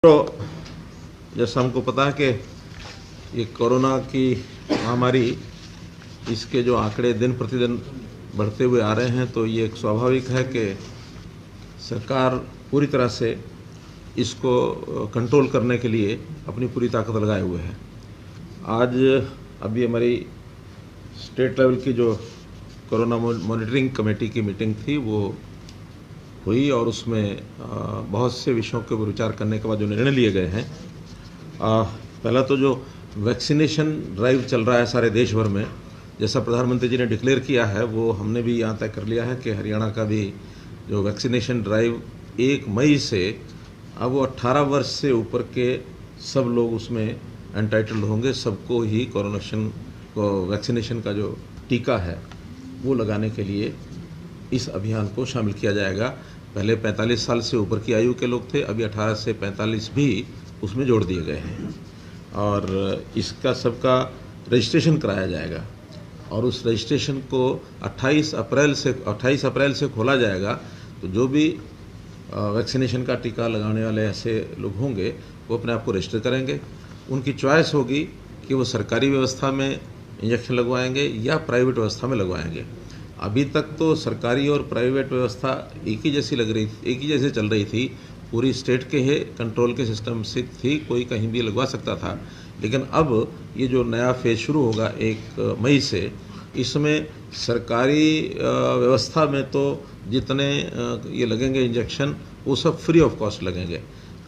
तो जैसा हमको पता है कि ये कोरोना की महामारी, इसके जो आंकड़े दिन प्रतिदिन बढ़ते हुए आ रहे हैं, तो ये एक स्वाभाविक है कि सरकार पूरी तरह से इसको कंट्रोल करने के लिए अपनी पूरी ताकत लगाए हुए है। आज अभी हमारी स्टेट लेवल की जो कोरोना मॉनिटरिंग कमेटी की मीटिंग थी वो हुई और उसमें बहुत से विषयों के ऊपर विचार करने के बाद जो निर्णय लिए गए हैं, पहला तो जो वैक्सीनेशन ड्राइव चल रहा है सारे देश भर में, जैसा प्रधानमंत्री जी ने डिक्लेयर किया है, वो हमने भी यहाँ तय कर लिया है कि हरियाणा का भी जो वैक्सीनेशन ड्राइव 1 मई से अब वो 18 वर्ष से ऊपर के सब लोग उसमें एंटाइटल्ड होंगे। सबको ही वैक्सीनेशन का जो टीका है वो लगाने के लिए इस अभियान को शामिल किया जाएगा। पहले 45 साल से ऊपर की आयु के लोग थे, अभी 18 से 45 भी उसमें जोड़ दिए गए हैं और इसका सबका रजिस्ट्रेशन कराया जाएगा और उस रजिस्ट्रेशन को 28 अप्रैल से खोला जाएगा। तो जो भी वैक्सीनेशन का टीका लगाने वाले ऐसे लोग होंगे वो अपने आप को रजिस्टर करेंगे। उनकी चॉइस होगी कि वो सरकारी व्यवस्था में इंजेक्शन लगवाएंगे या प्राइवेट व्यवस्था में लगवाएंगे। अभी तक तो सरकारी और प्राइवेट व्यवस्था एक ही जैसे चल रही थी, पूरी स्टेट के ही कंट्रोल के सिस्टम से थी, कोई कहीं भी लगवा सकता था। लेकिन अब ये जो नया फेज शुरू होगा 1 मई से, इसमें सरकारी व्यवस्था में तो जितने ये लगेंगे इंजेक्शन वो सब फ्री ऑफ कॉस्ट लगेंगे,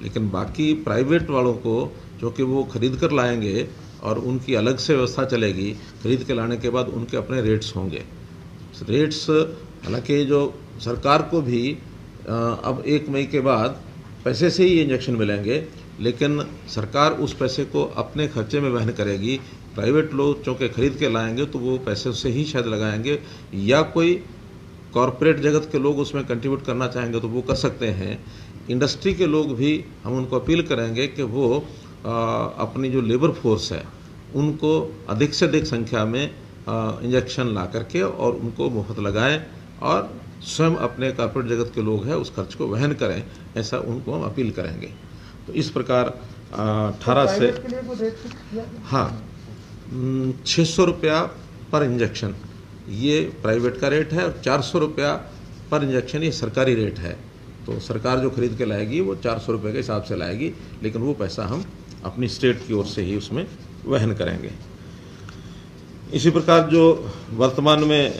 लेकिन बाकी प्राइवेट वालों को जो कि वो खरीद कर लाएंगे और उनकी अलग से व्यवस्था चलेगी। खरीद के लाने के बाद उनके अपने रेट्स होंगे। रेट्स हालांकि जो सरकार को भी अब 1 मई के बाद पैसे से ही इंजेक्शन मिलेंगे, लेकिन सरकार उस पैसे को अपने खर्चे में वहन करेगी। प्राइवेट लोग चूँकि खरीद के लाएंगे तो वो पैसे से ही शायद लगाएंगे, या कोई कॉरपोरेट जगत के लोग उसमें कंट्रीब्यूट करना चाहेंगे तो वो कर सकते हैं। इंडस्ट्री के लोग भी हम उनको अपील करेंगे कि वो अपनी जो लेबर फोर्स है उनको अधिक से अधिक संख्या में इंजेक्शन ला करके और उनको मुफ्त लगाएं और स्वयं अपने कॉर्पोरेट जगत के लोग हैं उस खर्च को वहन करें, ऐसा उनको हम अपील करेंगे। तो इस प्रकार 18 से 600 रुपया पर इंजेक्शन ये प्राइवेट का रेट है और 400 रुपया पर इंजेक्शन ये सरकारी रेट है। तो सरकार जो खरीद के लाएगी वो 400 रुपये के हिसाब से लाएगी, लेकिन वो पैसा हम अपनी स्टेट की ओर से ही उसमें वहन करेंगे। इसी प्रकार जो वर्तमान में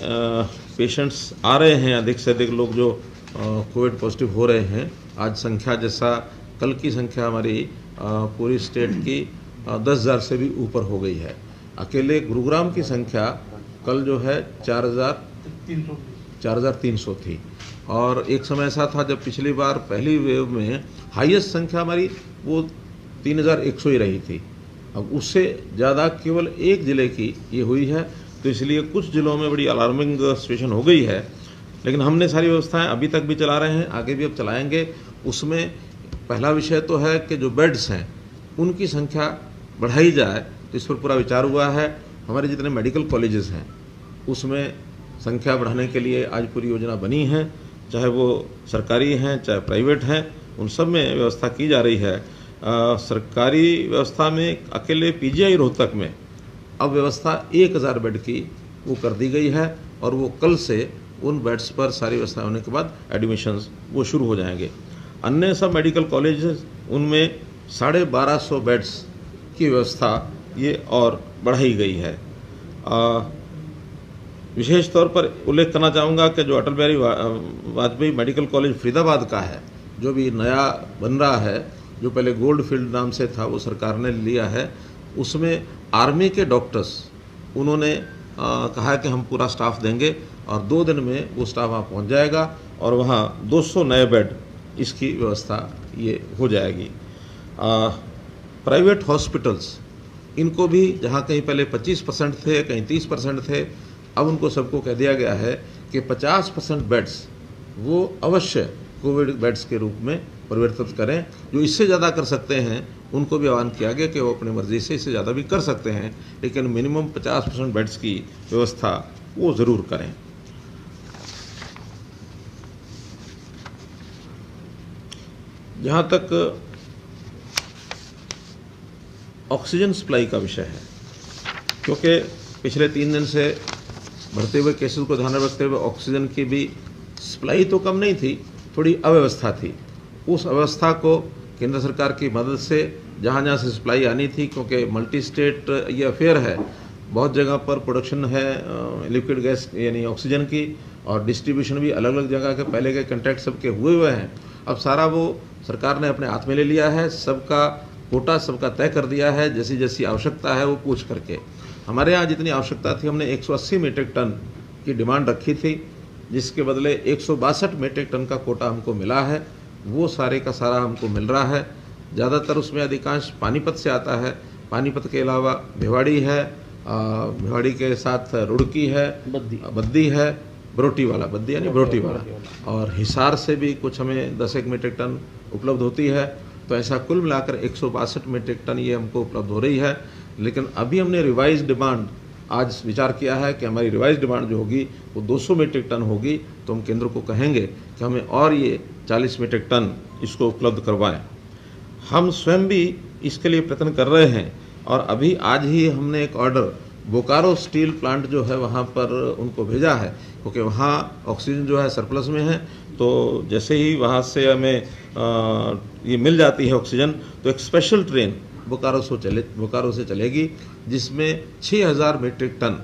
पेशेंट्स आ रहे हैं, अधिक से अधिक लोग जो कोविड पॉजिटिव हो रहे हैं, आज संख्या जैसा कल की संख्या हमारी पूरी स्टेट की 10,000 से भी ऊपर हो गई है। अकेले गुरुग्राम की संख्या कल जो है 4,300 थी और एक समय ऐसा था जब पिछली बार पहली वेव में हाईएस्ट संख्या हमारी वो 3,100 ही रही थी। अब उससे ज़्यादा केवल एक ज़िले की ये हुई है, तो इसलिए कुछ ज़िलों में बड़ी अलार्मिंग सिचुएशन हो गई है। लेकिन हमने सारी व्यवस्थाएं अभी तक भी चला रहे हैं, आगे भी अब चलाएंगे। उसमें पहला विषय तो है कि जो बेड्स हैं उनकी संख्या बढ़ाई जाए, तो इस पर पूरा विचार हुआ है। हमारे जितने मेडिकल कॉलेजेस हैं उसमें संख्या बढ़ाने के लिए आज पूरी योजना बनी है, चाहे वो सरकारी हैं चाहे प्राइवेट हैं, उन सब में व्यवस्था की जा रही है। सरकारी व्यवस्था में अकेले पीजीआई रोहतक में अब व्यवस्था 1,000 बेड की वो कर दी गई है और वो कल से उन बेड्स पर सारी व्यवस्था होने के बाद एडमिशन्स वो शुरू हो जाएंगे। अन्य सब मेडिकल कॉलेजेस उनमें 1,250 बेड्स की व्यवस्था ये और बढ़ाई गई है। विशेष तौर पर उल्लेख करना चाहूँगा कि जो अटल बिहारी वाजपेयी मेडिकल कॉलेज फरीदाबाद का है, जो भी नया बन रहा है, जो पहले गोल्ड फील्ड नाम से था वो सरकार ने लिया है, उसमें आर्मी के डॉक्टर्स उन्होंने कहा कि हम पूरा स्टाफ देंगे और 2 दिन में वो स्टाफ वहाँ पहुँच जाएगा और वहाँ 200 नए बेड इसकी व्यवस्था ये हो जाएगी। प्राइवेट हॉस्पिटल्स इनको भी जहाँ कहीं पहले 25% थे, कहीं 30% थे, अब उनको सबको कह दिया गया है कि 50% बेड्स वो अवश्य कोविड बेड्स के रूप में परिवर्तित करें। जो इससे ज़्यादा कर सकते हैं उनको भी आह्वान किया गया कि वो अपनी मर्जी से इससे ज़्यादा भी कर सकते हैं, लेकिन मिनिमम 50% बेड्स की व्यवस्था वो ज़रूर करें। जहाँ तक ऑक्सीजन सप्लाई का विषय है, क्योंकि पिछले 3 दिन से बढ़ते हुए केसेस को ध्यान में रखते हुए ऑक्सीजन की भी सप्लाई तो कम नहीं थी, थोड़ी अव्यवस्था थी। उस अवस्था को केंद्र सरकार की मदद से जहाँ जहाँ से सप्लाई आनी थी, क्योंकि मल्टी स्टेट ये अफेयर है, बहुत जगह पर प्रोडक्शन है लिक्विड गैस यानी ऑक्सीजन की, और डिस्ट्रीब्यूशन भी अलग अलग जगह के पहले के कॉन्ट्रैक्ट सबके हुए हैं। अब सारा वो सरकार ने अपने हाथ में ले लिया है, सबका कोटा सबका तय कर दिया है, जैसी जैसी आवश्यकता है वो पूछ करके। हमारे यहाँ जितनी आवश्यकता थी हमने 180 मीट्रिक टन की डिमांड रखी थी, जिसके बदले 162 मीट्रिक टन का कोटा हमको मिला है। वो सारे का सारा हमको मिल रहा है। ज़्यादातर उसमें अधिकांश पानीपत से आता है। पानीपत के अलावा भिवाड़ी है, भिवाड़ी के साथ रुड़की है, बद्दी है, बरोटी वाला, बद्दी यानी बरोटी वाला, और हिसार से भी कुछ हमें 10 मीट्रिक टन उपलब्ध होती है। तो ऐसा कुल मिलाकर 162 मीट्रिक टन ये हमको उपलब्ध हो रही है। लेकिन अभी हमने रिवाइज डिमांड आज विचार किया है कि हमारी रिवाइज डिमांड जो होगी वो 200 मीट्रिक टन होगी, तो हम केंद्र को कहेंगे कि हमें और ये 40 मीट्रिक टन इसको उपलब्ध करवाएं। हम स्वयं भी इसके लिए प्रयत्न कर रहे हैं, और अभी आज ही हमने एक ऑर्डर बोकारो स्टील प्लांट जो है वहाँ पर उनको भेजा है, क्योंकि वहाँ ऑक्सीजन जो है सरप्लस में है। तो जैसे ही वहाँ से हमें ये मिल जाती है ऑक्सीजन, तो एक स्पेशल ट्रेन बोकारो से चलेगी, जिसमें 6000 मीट्रिक टन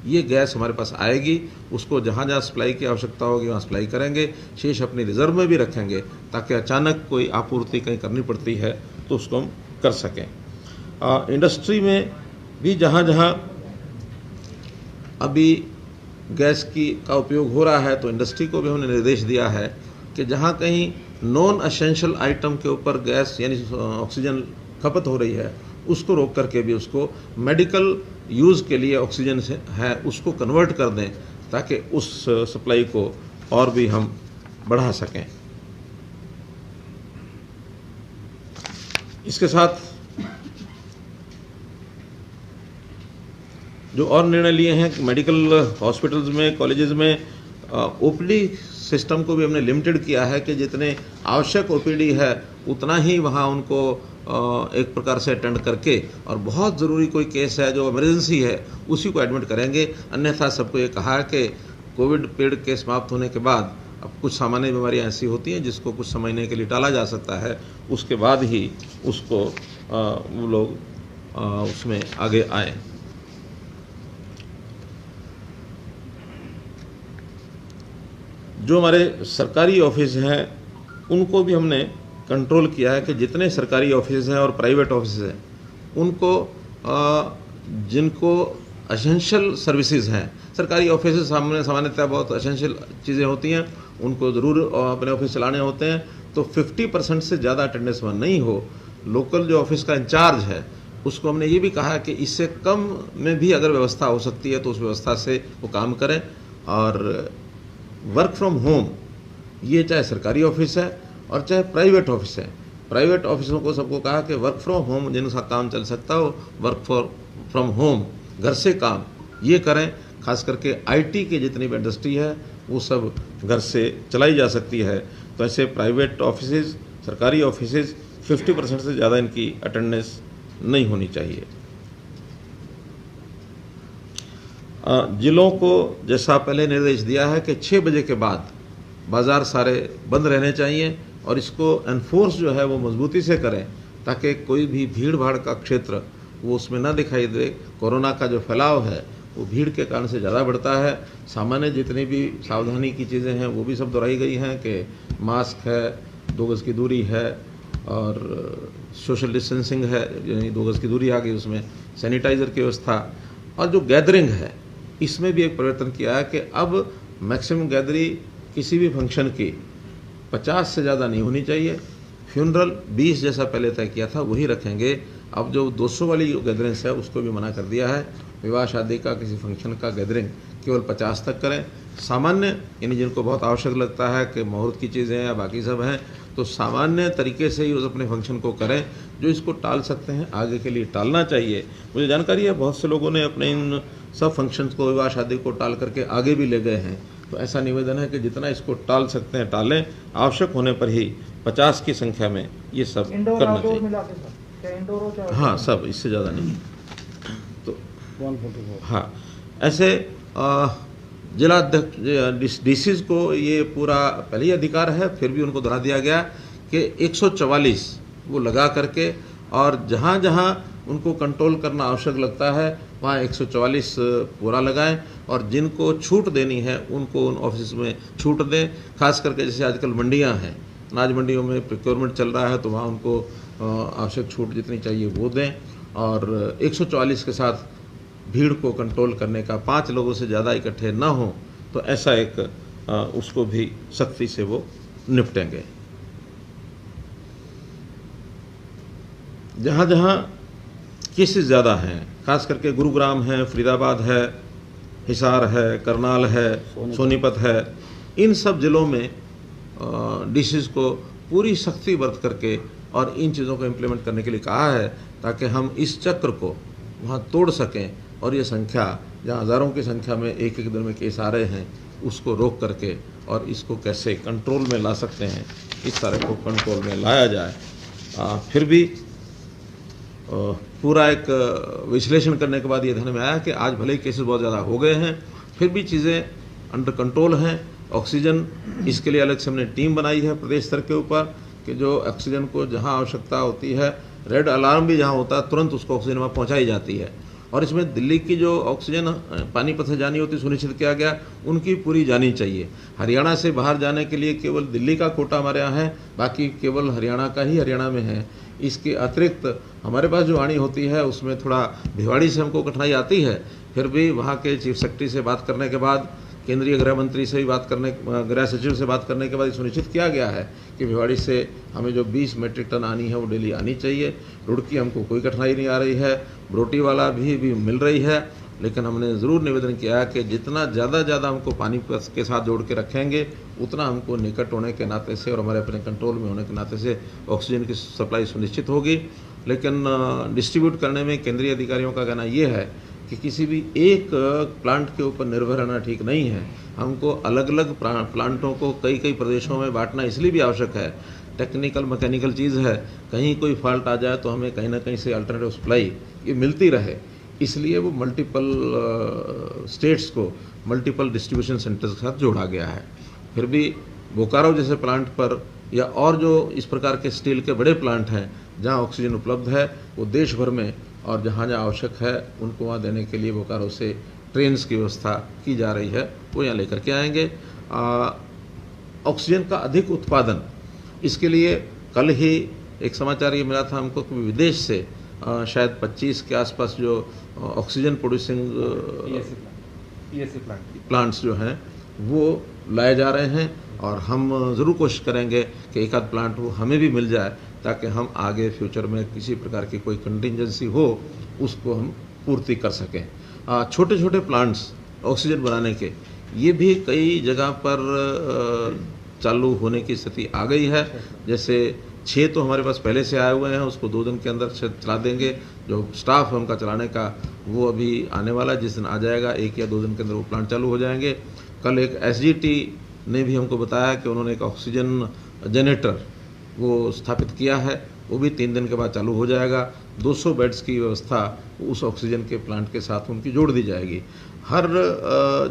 ये गैस हमारे पास आएगी। उसको जहाँ जहाँ सप्लाई की आवश्यकता होगी वहाँ सप्लाई करेंगे, शेष अपनी रिजर्व में भी रखेंगे, ताकि अचानक कोई आपूर्ति कहीं करनी पड़ती है तो उसको हम कर सकें। इंडस्ट्री में भी जहाँ जहाँ अभी गैस का उपयोग हो रहा है, तो इंडस्ट्री को भी हमने निर्देश दिया है कि जहाँ कहीं नॉन एसेंशियल आइटम के ऊपर गैस यानी ऑक्सीजन खपत हो रही है, उसको रोक करके भी उसको मेडिकल यूज़ के लिए ऑक्सीजन से है उसको कन्वर्ट कर दें, ताकि उस सप्लाई को और भी हम बढ़ा सकें। इसके साथ जो और निर्णय लिए हैं, मेडिकल हॉस्पिटल्स में, कॉलेजेस में ओपीडी सिस्टम को भी हमने लिमिटेड किया है कि जितने आवश्यक ओपीडी है उतना ही वहाँ उनको एक प्रकार से अटेंड करके, और बहुत ज़रूरी कोई केस है जो इमरजेंसी है उसी को एडमिट करेंगे। अन्यथा सबको ये कहा है कि कोविड पीरियड के समाप्त होने के बाद अब कुछ सामान्य बीमारियाँ ऐसी होती हैं जिसको कुछ समझने के लिए टाला जा सकता है, उसके बाद ही उसको वो लोग उसमें आगे आए। जो हमारे सरकारी ऑफिस हैं उनको भी हमने कंट्रोल किया है कि जितने सरकारी ऑफिस हैं और प्राइवेट ऑफिस हैं उनको जिनको एसेंशियल सर्विसेज हैं, सरकारी ऑफिस सामान्यतः बहुत एसेंशियल चीज़ें होती हैं, उनको ज़रूर अपने ऑफिस चलाने होते हैं, तो 50% से ज़्यादा अटेंडेंस वहाँ नहीं हो। लोकल जो ऑफिस का इंचार्ज है उसको हमने ये भी कहा कि इससे कम में भी अगर व्यवस्था हो सकती है तो उस व्यवस्था से वो काम करें। और वर्क फ्रॉम होम ये चाहे सरकारी ऑफिस है और चाहे प्राइवेट ऑफिस है, प्राइवेट ऑफिसों को सबको कहा कि वर्क फ्रॉम होम जिनका काम चल सकता हो, वर्क फ्रॉम होम घर से काम ये करें। खास करके आईटी की जितनी भी इंडस्ट्री है वो सब घर से चलाई जा सकती है। तो ऐसे प्राइवेट ऑफिसेज, सरकारी ऑफिसेज 50% से ज़्यादा इनकी अटेंडेंस नहीं होनी चाहिए। जिलों को जैसा पहले निर्देश दिया है कि 6 बजे के बाद बाज़ार सारे बंद रहने चाहिए, और इसको एनफोर्स जो है वो मजबूती से करें ताकि कोई भी भीड़ भाड़ का क्षेत्र वो उसमें ना दिखाई दे। कोरोना का जो फैलाव है वो भीड़ के कारण से ज़्यादा बढ़ता है। सामान्य जितनी भी सावधानी की चीज़ें हैं वो भी सब दोहराई गई हैं कि मास्क है, 2 गज़ की दूरी है, और सोशल डिस्टेंसिंग है यानी 2 गज़ की दूरी आ गई, उसमें सैनिटाइज़र की व्यवस्था, और जो गैदरिंग है इसमें भी एक परिवर्तन किया है कि अब मैक्सिमम गैदरिंग किसी भी फंक्शन की 50 से ज़्यादा नहीं होनी चाहिए। फ्यूनरल 20 जैसा पहले तय किया था वही रखेंगे। अब जो 200 वाली गैदरिंग्स है उसको भी मना कर दिया है। विवाह शादी का किसी फंक्शन का गैदरिंग केवल 50 तक करें। सामान्य यानी जिनको बहुत आवश्यक लगता है कि मुहूर्त की चीज़ें या बाकी सब हैं, तो सामान्य तरीके से ही उस अपने फंक्शन को करें। जो इसको टाल सकते हैं आगे के लिए टालना चाहिए। मुझे जानकारी है बहुत से लोगों ने अपने इन सब फंक्शंस को, विवाह शादी को टाल करके आगे भी ले गए हैं। तो ऐसा निवेदन है कि जितना इसको टाल सकते हैं टालें, आवश्यक होने पर ही 50 की संख्या में ये सब करना चाहिए। क्या इंडोर हो चाहे हाँ सब, इससे ज़्यादा नहीं। तो 144। हाँ, ऐसे जिलाध्यक्ष डीसीज को ये पूरा पहले ही अधिकार है, फिर भी उनको दोहरा दिया गया कि 144 वो लगा करके, और जहाँ जहाँ उनको कंट्रोल करना आवश्यक लगता है वहाँ 144 पूरा लगाएं, और जिनको छूट देनी है उनको उन ऑफिस में छूट दें। खास करके जैसे आजकल मंडियाँ हैं, अनाज मंडियों में प्रोक्योरमेंट चल रहा है, तो वहाँ उनको आवश्यक छूट जितनी चाहिए वो दें, और 144 के साथ भीड़ को कंट्रोल करने का, 5 लोगों से ज़्यादा इकट्ठे ना हो, तो ऐसा एक उसको भी सख्ती से वो निपटेंगे। जहाँ जहाँ केसेस ज़्यादा हैं, खास करके गुरुग्राम है, फरीदाबाद है, हिसार है, करनाल है, सोनीपत है, इन सब ज़िलों में डीसीज को पूरी सख्ती बरत करके और इन चीज़ों को इम्प्लीमेंट करने के लिए कहा है, ताकि हम इस चक्र को वहाँ तोड़ सकें, और ये संख्या जहाँ हज़ारों की संख्या में एक एक दिन में केस आ रहे हैं उसको रोक करके और इसको कैसे कंट्रोल में ला सकते हैं, इस सारे को कंट्रोल में लाया जाए। फिर भी पूरा एक विश्लेषण करने के बाद ये ध्यान में आया कि आज भले ही केसेस बहुत ज़्यादा हो गए हैं, फिर भी चीज़ें अंडर कंट्रोल हैं। ऑक्सीजन, इसके लिए अलग से हमने टीम बनाई है प्रदेश स्तर के ऊपर, कि जो ऑक्सीजन को जहां आवश्यकता होती है, रेड अलार्म भी जहां होता है तुरंत उसको ऑक्सीजन वहाँ पहुँचाई जाती है। और इसमें दिल्ली की जो ऑक्सीजन पानीपत से जानी होती सुनिश्चित किया गया, उनकी पूरी जानी चाहिए। हरियाणा से बाहर जाने के लिए केवल दिल्ली का कोटा हमारे यहाँ है, बाकी केवल हरियाणा का ही हरियाणा में है। इसके अतिरिक्त हमारे पास जो आनी होती है उसमें थोड़ा भिवाड़ी से हमको कठिनाई आती है, फिर भी वहाँ के चीफ सेक्रेटरी से बात करने के बाद, केंद्रीय गृह मंत्री से भी बात करने, गृह सचिव से बात करने के बाद सुनिश्चित किया गया है कि भिवाड़ी से हमें जो 20 मीट्रिक टन आनी है वो डेली आनी चाहिए। रुड़की हमको कोई कठिनाई नहीं आ रही है, बरोटी वाला भी मिल रही है, लेकिन हमने ज़रूर निवेदन किया है कि जितना ज़्यादा हमको पानी के साथ जोड़ के रखेंगे, उतना हमको निकट होने के नाते से और हमारे अपने कंट्रोल में होने के नाते से ऑक्सीजन की सप्लाई सुनिश्चित होगी। लेकिन डिस्ट्रीब्यूट करने में केंद्रीय अधिकारियों का कहना ये है कि किसी भी एक प्लांट के ऊपर निर्भर रहना ठीक नहीं है। हमको अलग अलग प्लांटों को कई प्रदेशों में बांटना इसलिए भी आवश्यक है, टेक्निकल मैकेनिकल चीज़ है, कहीं कोई फॉल्ट आ जाए तो हमें कहीं ना कहीं से अल्टरनेटिव सप्लाई ये मिलती रहे, इसलिए वो मल्टीपल स्टेट्स को मल्टीपल डिस्ट्रीब्यूशन सेंटर्स के साथ जोड़ा गया है। फिर भी बोकारो जैसे प्लांट पर या और जो इस प्रकार के स्टील के बड़े प्लांट हैं जहाँ ऑक्सीजन उपलब्ध है, वो देश भर में और जहाँ जहाँ आवश्यक है उनको वहाँ देने के लिए बोकारो से ट्रेन्स की व्यवस्था की जा रही है, वो यहाँ लेकर के आएंगे। ऑक्सीजन का अधिक उत्पादन, इसके लिए कल ही एक समाचार ये मिला था हमको कि विदेश से शायद 25 के आसपास जो ऑक्सीजन प्रोड्यूसिंग प्लांट्स जो हैं वो लाए जा रहे हैं, और हम ज़रूर कोशिश करेंगे कि एक आध प्लांट वो हमें भी मिल जाए, ताकि हम आगे फ्यूचर में किसी प्रकार की कोई कंटिंजेंसी हो उसको हम पूर्ति कर सकें। छोटे छोटे प्लांट्स ऑक्सीजन बनाने के, ये भी कई जगह पर चालू होने की स्थिति आ गई है। जैसे 6 तो हमारे पास पहले से आए हुए हैं, उसको 2 दिन के अंदर चला देंगे। जो स्टाफ है उनका चलाने का वो अभी आने वाला है, जिस दिन आ जाएगा 1 या 2 दिन के अंदर वो प्लांट चालू हो जाएंगे। कल एक SGT ने भी हमको बताया कि उन्होंने एक ऑक्सीजन जनरेटर वो स्थापित किया है, वो भी 3 दिन के बाद चालू हो जाएगा। 200 बेड्स की व्यवस्था उस ऑक्सीजन के प्लांट के साथ उनकी जोड़ दी जाएगी। हर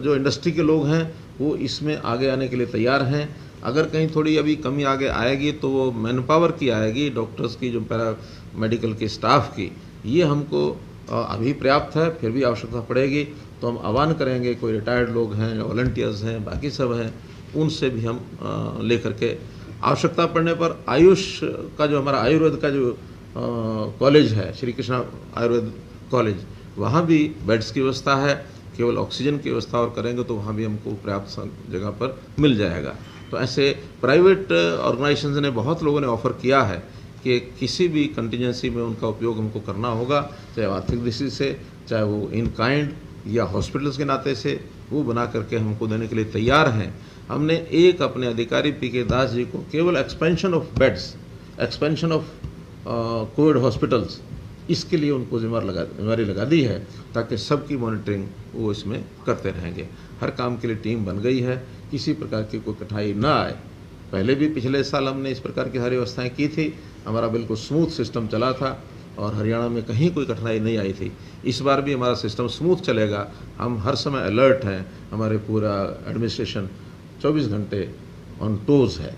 जो इंडस्ट्री के लोग हैं वो इसमें आगे आने के लिए तैयार हैं। अगर कहीं थोड़ी अभी कमी आगे आएगी तो वो मैन पावर की आएगी, डॉक्टर्स की, जो पैरा मेडिकल के स्टाफ की, ये हमको अभी पर्याप्त है। फिर भी आवश्यकता पड़ेगी तो हम आह्वान करेंगे, कोई रिटायर्ड लोग हैं, वॉलंटियर्स हैं, बाकी सब हैं, उनसे भी हम लेकर के आवश्यकता पड़ने पर आयुष का जो हमारा आयुर्वेद का जो कॉलेज है, श्री कृष्णा आयुर्वेद कॉलेज, वहाँ भी बेड्स की व्यवस्था है। केवल ऑक्सीजन की व्यवस्था और करेंगे तो वहाँ भी हमको पर्याप्त जगह पर मिल जाएगा। तो ऐसे प्राइवेट ऑर्गेनाइजेशन ने, बहुत लोगों ने ऑफ़र किया है कि किसी भी कंटिजेंसी में उनका उपयोग हमको करना होगा, चाहे आर्थिक दृष्टि से, चाहे वो इन काइंड या हॉस्पिटल्स के नाते से, वो बना करके हमको देने के लिए तैयार हैं। हमने एक अपने अधिकारी PK दास जी को केवल expansion of beds, expansion of Covid hospitals, इसके लिए उनको जिम्मेदारी लगा दी है, ताकि सबकी मॉनिटरिंग वो इसमें करते रहेंगे। हर काम के लिए टीम बन गई है, किसी प्रकार की कोई कठिनाई ना आए। पहले भी पिछले साल हमने इस प्रकार की सारी व्यवस्थाएं की थी, हमारा बिल्कुल स्मूथ सिस्टम चला था। और हरियाणा में कहीं कोई कठिनाई नहीं आई थी। इस बार भी हमारा सिस्टम स्मूथ चलेगा। हम हर समय अलर्ट हैं, हमारे पूरा एडमिनिस्ट्रेशन 24 घंटे ऑन टोज है,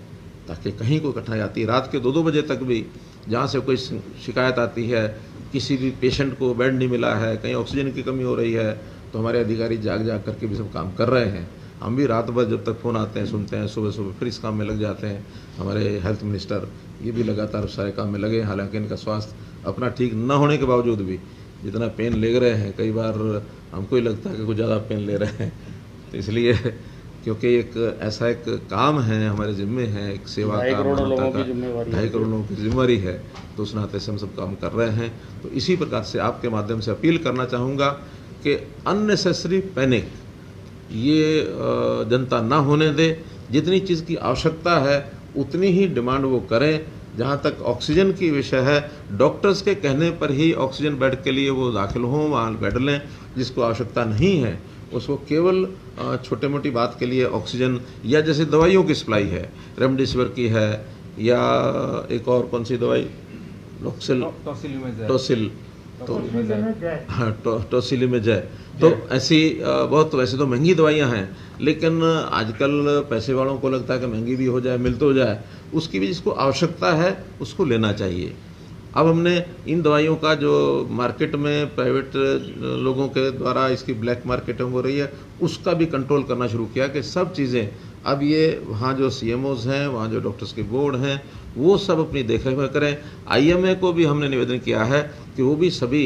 ताकि कहीं कोई कठिनाई आती है रात के 2-2 बजे तक भी जहाँ से कोई शिकायत आती है, किसी भी पेशेंट को बेड नहीं मिला है, कहीं ऑक्सीजन की कमी हो रही है, तो हमारे अधिकारी जाग करके भी सब काम कर रहे हैं। हम भी रात भर जब तक फ़ोन आते हैं सुनते हैं, सुबह सुबह फिर इस काम में लग जाते हैं। हमारे हेल्थ मिनिस्टर ये भी लगातार सारे काम में लगे, हालांकि इनका स्वास्थ्य अपना ठीक न होने के बावजूद भी जितना पेन ले रहे हैं, कई बार हमको ही लगता है कि कुछ ज़्यादा पेन ले रहे हैं। तो इसलिए क्योंकि एक ऐसा एक काम है, हमारे ज़िम्मे है, एक सेवा का, 2.5 करोड़ लोगों की 2.5 करोड़ लोगों की जिम्मेवारी है, तो उस नाते से हम सब काम कर रहे हैं। तो इसी प्रकार से आपके माध्यम से अपील करना चाहूँगा कि अननेसेसरी पैनिक ये जनता ना होने दे। जितनी चीज़ की आवश्यकता है उतनी ही डिमांड वो करें। जहाँ तक ऑक्सीजन की विषय है, डॉक्टर्स के कहने पर ही ऑक्सीजन बेड के लिए वो दाखिल हों, वहाँ बेड लें। जिसको आवश्यकता नहीं है उसको केवल छोटे मोटी बात के लिए ऑक्सीजन, या जैसे दवाइयों की सप्लाई है, रेमडेसिविर की है, या एक और कौन सी दवाई, टोसिल तो हाँ टोसिलिमेजय, तो ऐसी बहुत, वैसे तो महंगी दवाइयाँ हैं, लेकिन आजकल पैसे वालों को लगता है कि महंगी भी हो जाए, मिल तो जाए, उसकी भी जिसको आवश्यकता है उसको लेना चाहिए। अब हमने इन दवाइयों का जो मार्केट में प्राइवेट लोगों के द्वारा इसकी ब्लैक मार्केटिंग हो रही है, उसका भी कंट्रोल करना शुरू किया कि सब चीज़ें अब ये वहाँ जो CMOs हैं, वहाँ जो डॉक्टर्स के बोर्ड हैं, वो सब अपनी देखरेख में करें। IMA को भी हमने निवेदन किया है कि वो भी सभी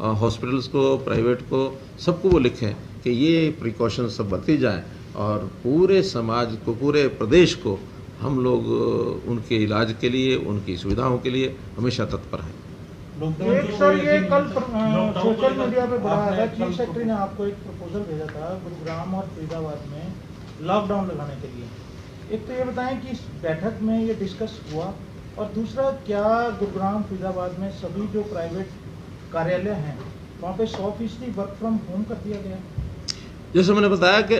हॉस्पिटल्स को, प्राइवेट को, सबको वो लिखें कि ये प्रिकॉशन सब बरती जाएँ, और पूरे समाज को, पूरे प्रदेश को हम लोग उनके इलाज के लिए, उनकी सुविधाओं के लिए हमेशा तत्पर हैं। एक सर ये कल सोशल मीडिया पे बड़ा है, चीफ सेक्रेटरी ने आपको एक प्रपोजल भेजा था गुरुग्राम और फरीदाबाद में लॉकडाउन लगाने के लिए। एक तो ये बताएं कि इस बैठक में ये डिस्कस हुआ, और दूसरा क्या गुरुग्राम फरीदाबाद में सभी जो प्राइवेट कार्यालय हैं वहाँ पे 100% वर्क फ्रॉम होम कर दिया गया? जैसे मैंने बताया कि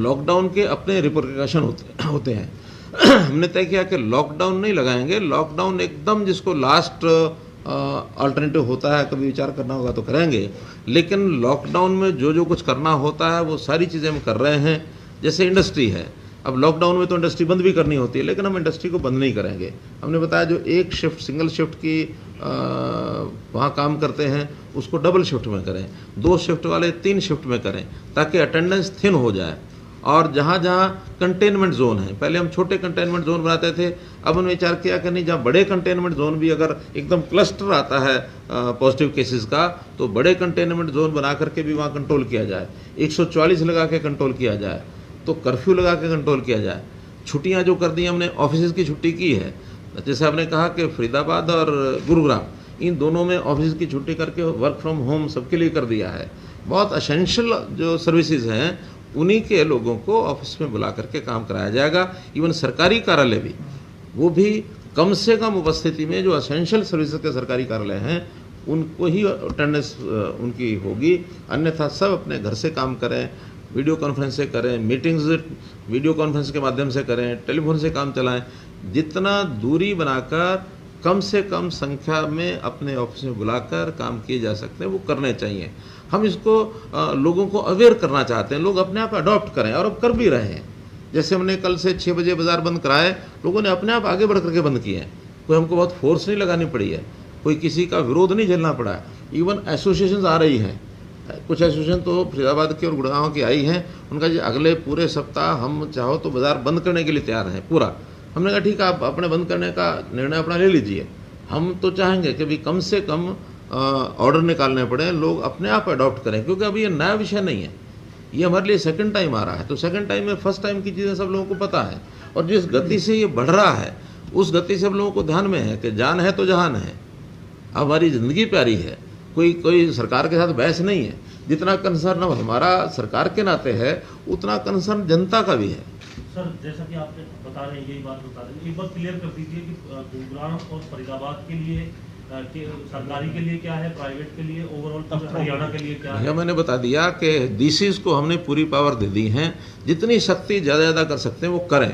लॉकडाउन के अपने रिपोर्टिकेशन होते हैं। हमने तय किया कि लॉकडाउन नहीं लगाएंगे। लॉकडाउन एकदम जिसको लास्ट अल्टरनेटिव होता है, कभी विचार करना होगा तो करेंगे, लेकिन लॉकडाउन में जो जो कुछ करना होता है वो सारी चीज़ें हम कर रहे हैं। जैसे इंडस्ट्री है, अब लॉकडाउन में तो इंडस्ट्री बंद भी करनी होती है, लेकिन हम इंडस्ट्री को बंद नहीं करेंगे। हमने बताया जो एक शिफ्ट, सिंगल शिफ्ट की वहाँ काम करते हैं उसको डबल शिफ्ट में करें, 2 शिफ्ट वाले 3 शिफ्ट में करें, ताकि अटेंडेंस थिन हो जाए। और जहाँ जहाँ कंटेनमेंट जोन है, पहले हम छोटे कंटेनमेंट जोन बनाते थे, अब हमने विचार किया कि नहीं, जहाँ बड़े कंटेनमेंट जोन भी अगर एकदम क्लस्टर आता है पॉजिटिव केसेस का, तो बड़े कंटेनमेंट जोन बना करके भी वहाँ कंट्रोल किया जाए, 144 लगा के कंट्रोल किया जाए, तो कर्फ्यू लगा के कंट्रोल किया जाए। छुट्टियाँ जो कर दी हमने, ऑफिस की छुट्टी की है, जैसे आपने कहा कि फरीदाबाद और गुरुग्राम इन दोनों में ऑफिस की छुट्टी करके वर्क फ्रॉम होम सबके लिए कर दिया है। बहुत असेंशियल जो सर्विसेज हैं उन्हीं के लोगों को ऑफिस में बुला करके काम कराया जाएगा। इवन सरकारी कार्यालय भी, वो भी कम से कम उपस्थिति में जो असेंशियल सर्विसेज के सरकारी कार्यालय हैं उनको ही अटेंडेंस उनकी होगी, अन्यथा सब अपने घर से काम करें, वीडियो कॉन्फ्रेंस से करें, मीटिंग्स वीडियो कॉन्फ्रेंस के माध्यम से करें, टेलीफोन से काम चलाएं। जितना दूरी बनाकर कम से कम संख्या में अपने ऑफिस में बुलाकर काम किए जा सकते हैं वो करने चाहिए। हम इसको लोगों को अवेयर करना चाहते हैं, लोग अपने आप अडॉप्ट करें, और अब कर भी रहे हैं। जैसे हमने कल से 6 बजे बाज़ार बंद कराए, लोगों ने अपने आप आगे बढ़ करके बंद किए हैं, कोई हमको बहुत फोर्स नहीं लगानी पड़ी है, कोई किसी का विरोध नहीं झेलना पड़ा है। इवन एसोसिएशन आ रही हैं, कुछ एसोसिएशन तो फरीदाबाद की और गुड़गांव की आई हैं, उनका जी अगले पूरे सप्ताह हम चाहो तो बाज़ार बंद करने के लिए तैयार हैं पूरा। हमने कहा ठीक है, आप अपने बंद करने का निर्णय अपना ले लीजिए, हम तो चाहेंगे कि भी कम से कम ऑर्डर निकालने पड़े, लोग अपने आप अडॉप्ट करें, क्योंकि अभी ये नया विषय नहीं है, ये हमारे लिए सेकंड टाइम आ रहा है। तो सेकंड टाइम में फर्स्ट टाइम की चीज़ें सब लोगों को पता है, और जिस गति से ये बढ़ रहा है उस गति से सब लोगों को ध्यान में है कि जान है तो जहान है। हमारी ज़िंदगी प्यारी है, कोई सरकार के साथ बहस नहीं है। जितना कंसर्न अब हमारा सरकार के नाते है उतना कंसर्न जनता का भी है। सर, जैसा कि आपने बता रहे हैं, यही बात बता रहे हैं, एक बार क्लियर कर दीजिए कि गुरुग्राम और फरीदाबाद के लिए सरकारी के लिए क्या है, प्राइवेट के लिए, ओवरऑल हरियाणा के लिए क्या है? मैंने बता दिया कि डीसीज को हमने पूरी पावर दे दी है, जितनी शक्ति ज़्यादा कर सकते हैं वो करें।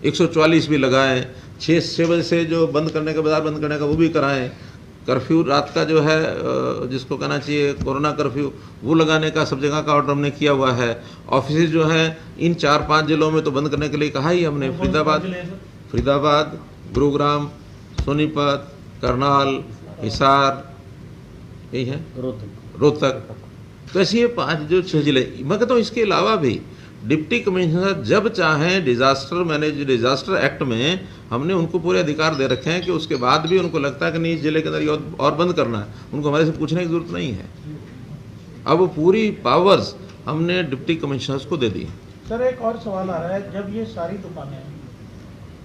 144 भी लगाएं, 6 बजे से जो बंद करने का, बाजार बंद करने का वो भी कराएं, कर्फ्यू रात का जो है जिसको कहना चाहिए कोरोना कर्फ्यू, वो लगाने का सब जगह का ऑर्डर हमने किया हुआ है। ऑफिस जो है इन 4-5 जिलों में तो बंद करने के लिए कहा ही हमने, फरीदाबाद, गुरुग्राम, सोनीपत, करनाल, हिसार, यही है रोहतक। तो ऐसे ये 5 जो 6 जिले। मैं कहता हूँ इसके अलावा भी डिप्टी कमिश्नर जब चाहें डिजास्टर एक्ट में हमने उनको पूरे अधिकार दे रखे हैं कि उसके बाद भी उनको लगता है कि नहीं इस जिले के अंदर ये और बंद करना है, उनको हमारे से पूछने की जरूरत नहीं है। अब वो पूरी पावर्स हमने डिप्टी कमिश्नर्स को दे दी। सर एक और सवाल आ रहा है, जब ये सारी दुकानें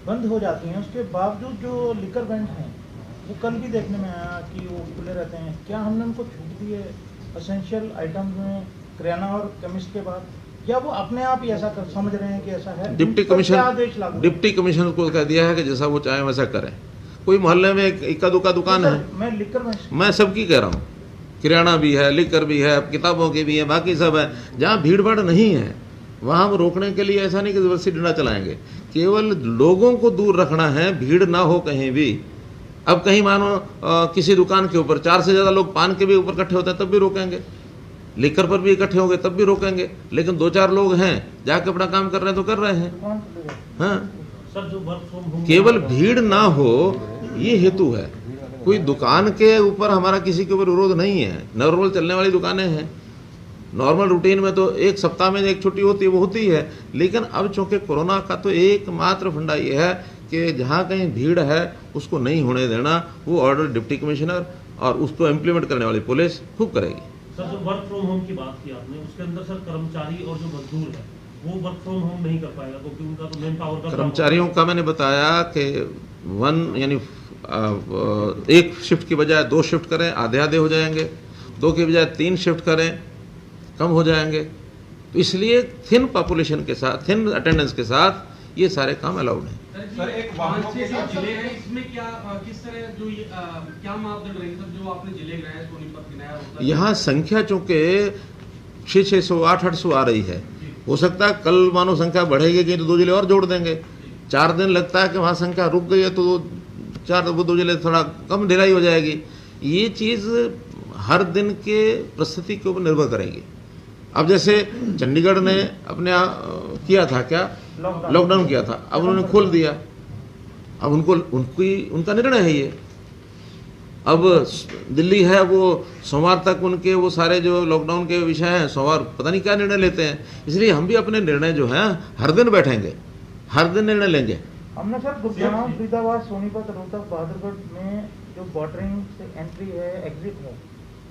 बंद हो जाती हैं उसके बावजूद जो लिकर वेंट हैं वो कल भी देखने में आया कि वो खुले रहते हैं, क्या हमने उनको छूट दी है एसेंशियल आइटम में, किराना और केमिस्ट के बाद, या वो अपने आप ही ऐसा समझ रहे हैं कि ऐसा है? डिप्टी कमिश्नर को कह दिया है कि जैसा वो चाहे वैसा करें। कोई मोहल्ले में इक्का दुक्का दुकान है, मैं लिकर में मैं सबकी कह रहा हूँ, किराना भी है, लिकर भी है, किताबों की भी है, बाकी सब है। जहाँ भीड़ भाड़ नहीं है वहाँ हम रोकने के लिए ऐसा नहीं कि जबरदस्ती डंडा चलाएंगे, केवल लोगों को दूर रखना है, भीड़ ना हो कहीं भी। अब कहीं मानो किसी दुकान के ऊपर 4 से ज़्यादा लोग पान के भी ऊपर इकट्ठे होते हैं तब भी रोकेंगे, लिकर पर भी इकट्ठे होंगे तब भी रोकेंगे, लेकिन 2-4 लोग हैं जाके अपना काम कर रहे हैं तो कर रहे हैं। हाँ, सर जो वर्क फ्रॉम होम केवल भीड़ ना हो ये हेतु है। कोई दुकान के ऊपर हमारा किसी के ऊपर विरोध नहीं है, नॉर्मल चलने वाली दुकानें हैं, नॉर्मल रूटीन में तो एक सप्ताह में एक छुट्टी होती है, वो होती है। लेकिन अब चूंकि कोरोना का तो एकमात्र फंडा ये है कि जहाँ कहीं भीड़ है उसको नहीं होने देना, वो ऑर्डर डिप्टी कमिश्नर और उसको इम्प्लीमेंट करने वाली पुलिस खूब करेगी। सर जो वर्क फ्रॉम होम की बात की आपने, उसके अंदर सर कर्मचारी और जो मजदूर है वो वर्क फ्रॉम होम नहीं कर पाएगा क्योंकि उनका तो मैन पावर का कर्मचारियों का मैंने बताया कि 1 यानी 1 शिफ्ट की बजाय 2 शिफ्ट करें, आधे हो जाएंगे, 2 की बजाय 3 शिफ्ट करें, कम हो जाएंगे। तो इसलिए थिन पॉपुलेशन के साथ, थिन अटेंडेंस के साथ ये सारे काम अलाउड हैं। सर एक वाहनों के जो जिले हैं इसमें क्या किस तरह जो क्या मापदंड रहेंगे सर, जो आपने जिले गिनाए हैं, सोनीपत गिनाया होता है? यहाँ संख्या चूंकि 600, 800 आ रही है, हो सकता है कल मानो संख्या बढ़ेगी कहीं तो 2 जिले और जोड़ देंगे। 4 दिन लगता है कि वहाँ संख्या रुक गई है तो 2 जिले थोड़ा कम ढिलाई हो जाएगी। ये चीज़ हर दिन के परिस्थिति के ऊपर निर्भर करेगी। अब जैसे चंडीगढ़ ने अपने किया था क्या, लॉकडाउन किया था, अब उन्होंने खोल दिया, अब उनका निर्णय है ये। अब दिल्ली है वो सोमवार तक उनके वो सारे जो लॉकडाउन के विषय हैं, सोमवार पता नहीं क्या निर्णय लेते हैं। इसलिए हम भी अपने निर्णय जो है हर दिन बैठेंगे, हर दिन निर्णय लेंगे। हमने सर गुरुग्राम, फरीदाबाद, सोनीपत, रोहतक, बहादुरगढ़ में जो बॉर्डरिंग से एंट्री है, एग्जिट है,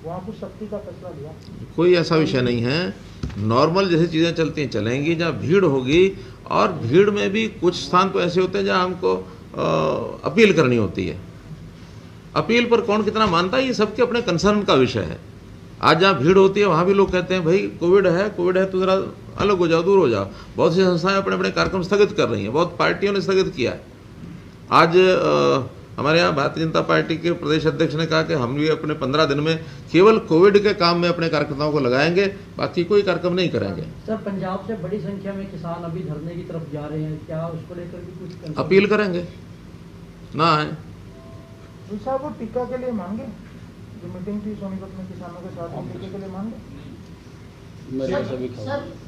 वहाँ कुछ सख्ती का फैसला लिया? कोई ऐसा विषय नहीं है, नॉर्मल जैसी चीज़ें चलती हैं चलेंगी। जहाँ भीड़ होगी, और भीड़ में भी कुछ स्थान तो ऐसे होते हैं जहाँ हमको अपील करनी होती है। अपील पर कौन कितना मानता है ये सबके अपने कंसर्न का विषय है। आज जहाँ भीड़ होती है वहाँ भी लोग कहते हैं भाई कोविड है तो ज़रा अलग हो जाओ, दूर हो जाओ। बहुत सी संस्थाएं अपने अपने कार्यक्रम स्थगित कर रही हैं, बहुत पार्टियों ने स्थगित किया है। आज हमारे यहाँ भारतीय जनता पार्टी के प्रदेश अध्यक्ष ने कहा कि हम भी अपने 15 दिन में केवल कोविड के काम में अपने कार्यकर्ताओं को लगाएंगे, बाकी कोई कार्यक्रम नहीं करेंगे। सर पंजाब से बड़ी संख्या में किसान अभी धरने की तरफ जा रहे हैं, क्या उसको लेकर भी कुछ अपील करेंगे? ना है साहब, वो टीका के लिए मांगे, जो मीटिंग थी सोनीपत में किसानों के साथ, टीके के लिए मांगे।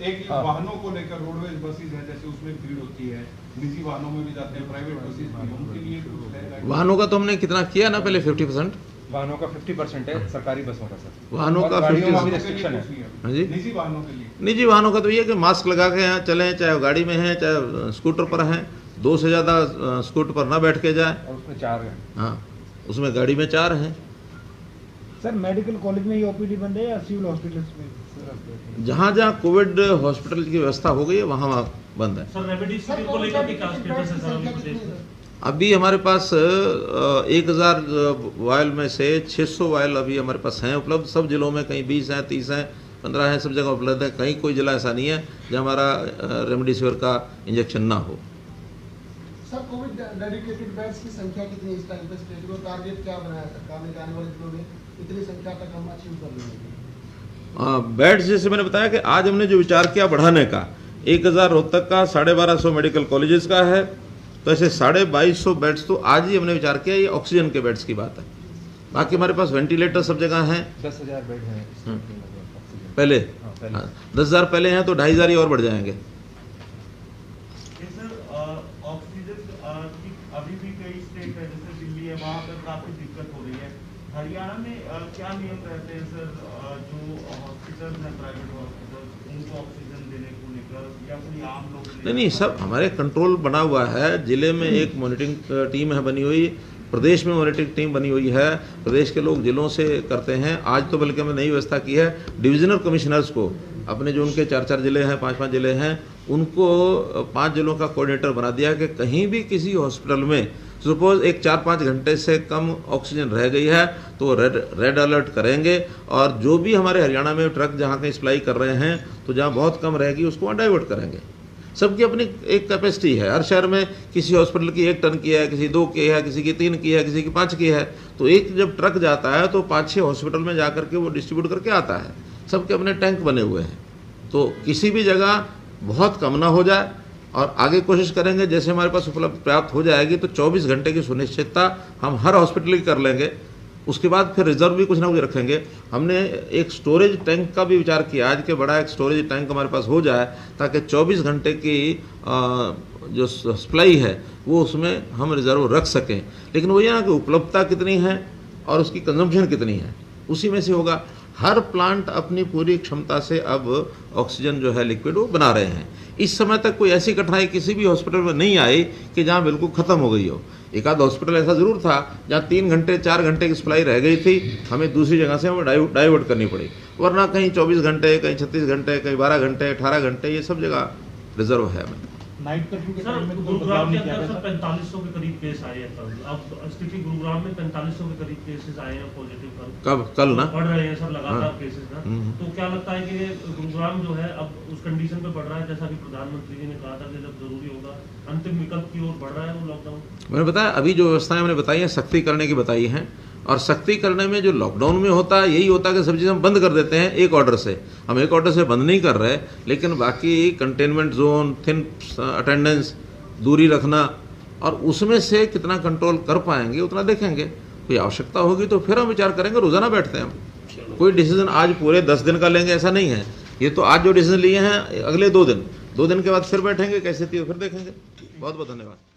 एक वाहनों को लेकर रोडवेज बसेस है, जैसे उसमें भीड़ होती है, निजी वाहनों में भी जाते हैं, प्राइवेट बसेस भी, उनके लिए कुछ वाहनों का तो हमने कितना किया ना, पहले 50% वाहनों का 50% है, सरकारी बसों का सर, वाहनों का 50% रिस्ट्रिक्शन है। हाँ जी, निजी वाहनों के लिए, निजी वाहनों का तो ये कि मास्क लगा के यहाँ चलें, चाहे गाड़ी में हैं चाहे स्कूटर पर हैं, 2 से ज़्यादा स्कूटर पर ना बैठ के जाए, और उसमें 4 हैं। हाँ, उसमें गाड़ी में 4 हैं। सर मेडिकल कॉलेज में ही ओपीडी बंद है या सिविल हॉस्पिटल्स में? जहाँ जहाँ कोविड हॉस्पिटल की व्यवस्था हो गई है वहाँ बंद है। सर रेमडेसिविर को लेकर भी क्या स्टेटस है सर अभी प्रदेश में? अभी हमारे पास 1000 वायल में से 600 वायल अभी हमारे पास हैं उपलब्ध, सब जिलों में, कहीं 20 हैं, 30 हैं, 15 हैं, सब जगह उपलब्ध है। कहीं कोई जिला ऐसा नहीं है जहाँ हमारा रेमडेसिविर का इंजेक्शन ना हो। सर कोविड डेडिकेटेड बेड्स की संख्या कितनी इस टाइम पे स्टेट को टारगेट क्या बनाया सरकार ने, जाने वाले दिनों में इतनी संख्या तक हम अचीव कर लेंगे? बेड्स जैसे मैंने बताया कि आज हमने जो विचार किया बढ़ाने का, 1000 रोहतक का, 1250 मेडिकल कॉलेजेस का है, तो ऐसे 2250 बेड्स तो आज ही हमने विचार किया। ये ऑक्सीजन के बेड्स की बात है। बाकी हमारे पास वेंटिलेटर सब जगह हैं। 10,000 बेड हैं इस हम्म। कंट्री में ऑक्सीजन। पहले हाँ, पहले। 10,000 पहले हैं तो 2,500 ही और बढ़ जाएंगे। सर ऑक्सीजन की अभी भी कई स्टेट है जैसे दिल्ली है, वहाँ पर काफी दिक्कत हो रही है। हरियाणा में क्या नियम रहते हैं सर, जो हॉस्पिटल हैं प्राइवेट हॉस्पिटल उनको ऑक्सीजन देने को लेकर, या कोई आम लोग? नहीं, सब हमारे कंट्रोल बना हुआ है। जिले में एक मॉनिटरिंग टीम है बनी हुई, प्रदेश में मॉनिटरिंग टीम बनी हुई है, प्रदेश के लोग जिलों से करते हैं। आज तो बल्कि हमने नई व्यवस्था की है, डिविजनल कमिश्नर्स को अपने जो उनके 4-4 जिले हैं, 5-5 जिले हैं, उनको 5 जिलों का कोऑर्डिनेटर बना दिया कि कहीं भी किसी हॉस्पिटल में सपोज एक 4-5 घंटे से कम ऑक्सीजन रह गई है तो वो रेड अलर्ट करेंगे, और जो भी हमारे हरियाणा में ट्रक जहाँ कहीं सप्लाई कर रहे हैं तो जहाँ बहुत कम रहेगी उसको वहाँ डाइवर्ट करेंगे। सबकी अपनी एक कैपेसिटी है। हर शहर में किसी हॉस्पिटल की 1 टन की है, किसी 2 की है, किसी की 3 की है, किसी की 5 की है। तो एक जब ट्रक जाता है तो 5-6 हॉस्पिटल में जा करके वो डिस्ट्रीब्यूट करके आता है। सबके अपने टैंक बने हुए हैं, तो किसी भी जगह बहुत कम ना हो जाए। और आगे कोशिश करेंगे जैसे हमारे पास उपलब्ध प्राप्त हो जाएगी तो 24 घंटे की सुनिश्चितता हम हर हॉस्पिटल की कर लेंगे। उसके बाद फिर रिजर्व भी कुछ ना कुछ रखेंगे। हमने एक स्टोरेज टैंक का भी विचार किया आज के, बड़ा एक स्टोरेज टैंक हमारे पास हो जाए ताकि 24 घंटे की जो सप्लाई है वो उसमें हम रिजर्व रख सकें। लेकिन वही है ना कि उपलब्धता कितनी है और उसकी कंजम्पशन कितनी है, उसी में से होगा। हर प्लांट अपनी पूरी क्षमता से अब ऑक्सीजन जो है लिक्विड वो बना रहे हैं। इस समय तक कोई ऐसी कठिनाई किसी भी हॉस्पिटल में नहीं आई कि जहाँ बिल्कुल ख़त्म हो गई हो। एक आध हॉस्पिटल ऐसा ज़रूर था जहाँ 3 घंटे 4 घंटे की सप्लाई रह गई थी, हमें दूसरी जगह से हमें डाइवर्ट करनी पड़ी, वरना कहीं 24 घंटे, कहीं 36 घंटे, कहीं 12 घंटे, 18 घंटे, ये सब जगह रिजर्व है हमें। नाइट कर्फ्यू के सर टाइम में तो कोई गुरुग्राम बदलाव के नहीं किया अंदर गया सर था। 4500 के करीब केस आए हैं कल। अब स्थिति गुरुग्राम में 4500 के करीब केसेस आए हैं पॉजिटिव कल ना बढ़ रहे हैं सर लगातार हाँ। केसेस ना। हम्म। तो क्या लगता है कि गुरुग्राम जो है अब उस कंडीशन पे बढ़ रहा है जैसा कि प्रधानमंत्री जी ने कहा था कि जब जरूरी होगा अंतिम विकल्प की ओर बढ़ रहा है वो लॉकडाउन? मैंने बताया अभी जो व्यवस्थाएं हमने बताई हैं सख्ती करने की बताई हैं, और सख्ती करने में जो लॉकडाउन में होता है यही होता है कि सब चीज़ हम बंद कर देते हैं एक ऑर्डर से। हम एक ऑर्डर से बंद नहीं कर रहे, लेकिन बाकी कंटेनमेंट जोन, थिन अटेंडेंस, दूरी रखना, और उसमें से कितना कंट्रोल कर पाएंगे उतना देखेंगे। कोई आवश्यकता होगी तो फिर हम विचार करेंगे। रोजाना बैठते हैं हम, कोई डिसीजन आज पूरे 10 दिन का लेंगे ऐसा नहीं है। ये तो आज जो डिसीजन लिए हैं अगले 2 दिन के बाद फिर बैठेंगे, कैसे थी फिर देखेंगे। बहुत बहुत धन्यवाद।